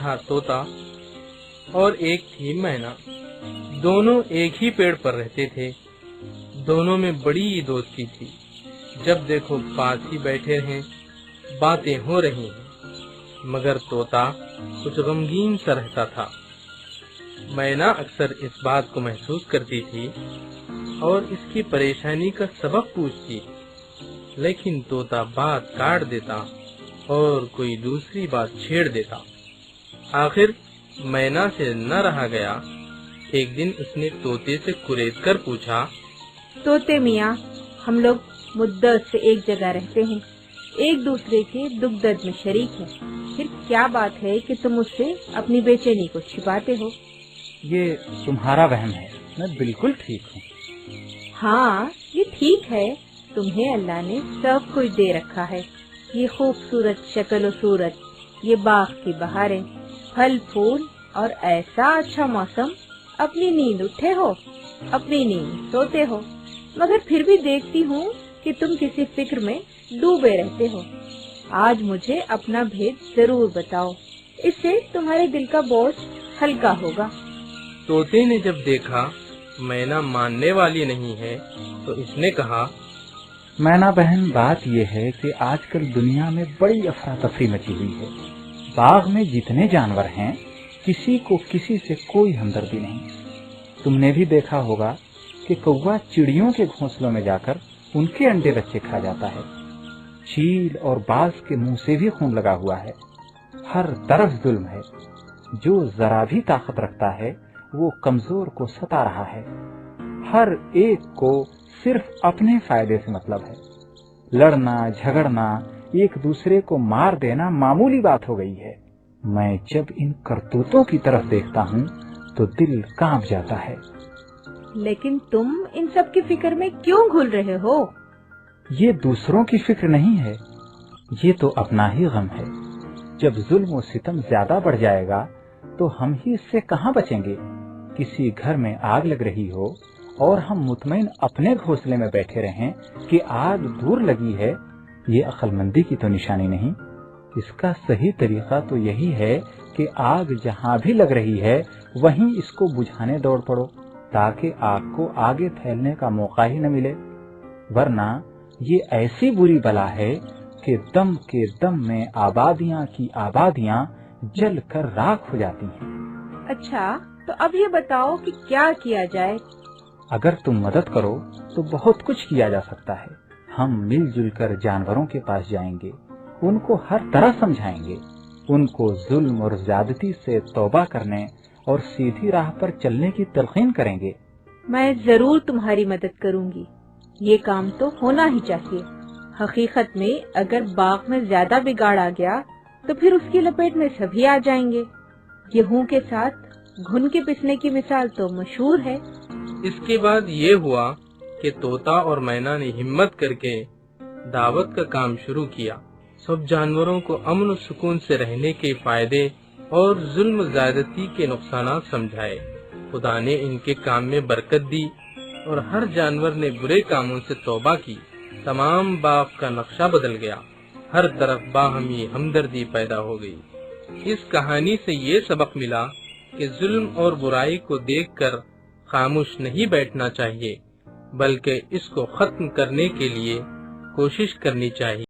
था तोता और एक थी मैना। दोनों एक ही पेड़ पर रहते थे। दोनों में बड़ी दोस्ती थी। जब देखो पास ही बैठे हैं, बातें हो रही हैं। मगर तोता कुछ गमगीन सा रहता था। मैना अक्सर इस बात को महसूस करती थी और इसकी परेशानी का सबब पूछती, लेकिन तोता बात काट देता और कोई दूसरी बात छेड़ देता। आखिर मैना से न रहा गया। एक दिन उसने तोते से कुरेद कर पूछा, तोते मियाँ, हम लोग मुद्दत से एक जगह रहते हैं, एक दूसरे के दुख दर्द में शरीक हैं। फिर क्या बात है कि तुम मुझसे अपनी बेचैनी को छिपाते हो? ये तुम्हारा वहम है, मैं बिल्कुल ठीक हूँ। हाँ, ये ठीक है। तुम्हें अल्लाह ने सब कुछ दे रखा है। ये खूबसूरत शक्ल और सूरत, ये बाग की बहारें, फल फूल और ऐसा अच्छा मौसम। अपनी नींद उठे हो, अपनी नींद सोते हो, मगर फिर भी देखती हूँ कि तुम किसी फिक्र में डूबे रहते हो। आज मुझे अपना भेद जरूर बताओ, इससे तुम्हारे दिल का बोझ हल्का होगा। तोते ने जब देखा मैना मानने वाली नहीं है, तो इसने कहा, मैना बहन, बात ये है कि आजकल दुनिया में बड़ी अफरा तफरी मची हुई है। बाग में जितने जानवर हैं, किसी को किसी से कोई हमदर्दी नहीं। तुमने भी देखा होगा कि कौवा चिड़ियों के घोंसलों में जाकर उनके अंडे बच्चे खा जाता है। चील और बाज के मुंह से भी खून लगा हुआ है। हर तरफ जुल्म है। जो जरा भी ताकत रखता है वो कमजोर को सता रहा है। हर एक को सिर्फ अपने फायदे से मतलब है। लड़ना झगड़ना, एक दूसरे को मार देना मामूली बात हो गई है। मैं जब इन करतूतों की तरफ देखता हूँ तो दिल कांप जाता है। लेकिन तुम इन सब की फिक्र में क्यों घुल रहे हो? ये दूसरों की फिक्र नहीं है, ये तो अपना ही गम है। जब जुल्म और सितम ज्यादा बढ़ जाएगा तो हम ही इससे कहाँ बचेंगे। किसी घर में आग लग रही हो और हम मुतमईन अपने घोंसले में बैठे रहें कि आग दूर लगी है, ये अक्लमंदी की तो निशानी नहीं। इसका सही तरीका तो यही है कि आग जहाँ भी लग रही है वहीं इसको बुझाने दौड़ पड़ो, ताकि आग को आगे फैलने का मौका ही न मिले। वरना ये ऐसी बुरी बला है कि दम के दम में आबादियां की आबादियां जल कर राख हो जाती हैं। अच्छा, तो अब ये बताओ कि क्या किया जाए? अगर तुम मदद करो तो बहुत कुछ किया जा सकता है। हम मिलजुल कर जानवरों के पास जाएंगे, उनको हर तरह समझाएंगे, उनको जुल्म और ज्यादती से तौबा करने और सीधी राह पर चलने की तलकीन करेंगे। मैं जरूर तुम्हारी मदद करूंगी। ये काम तो होना ही चाहिए। हकीकत में अगर बाग में ज्यादा बिगाड़ आ गया तो फिर उसकी लपेट में सभी आ जाएंगे। गेहूं के साथ घुन के पिसने की मिसाल तो मशहूर है। इसके बाद ये हुआ कि तोता और मैना ने हिम्मत करके दावत का काम शुरू किया। सब जानवरों को अमन और सुकून से रहने के फायदे और जुल्म ज्यादती के नुकसानात समझाए। खुदा ने इनके काम में बरकत दी और हर जानवर ने बुरे कामों से तौबा की। तमाम बाग का नक्शा बदल गया। हर तरफ बाहमी हमदर्दी पैदा हो गई। इस कहानी से ये सबक मिला कि जुल्म और बुराई को देखकर खामोश नहीं बैठना चाहिए, बल्कि इसको खत्म करने के लिए कोशिश करनी चाहिए।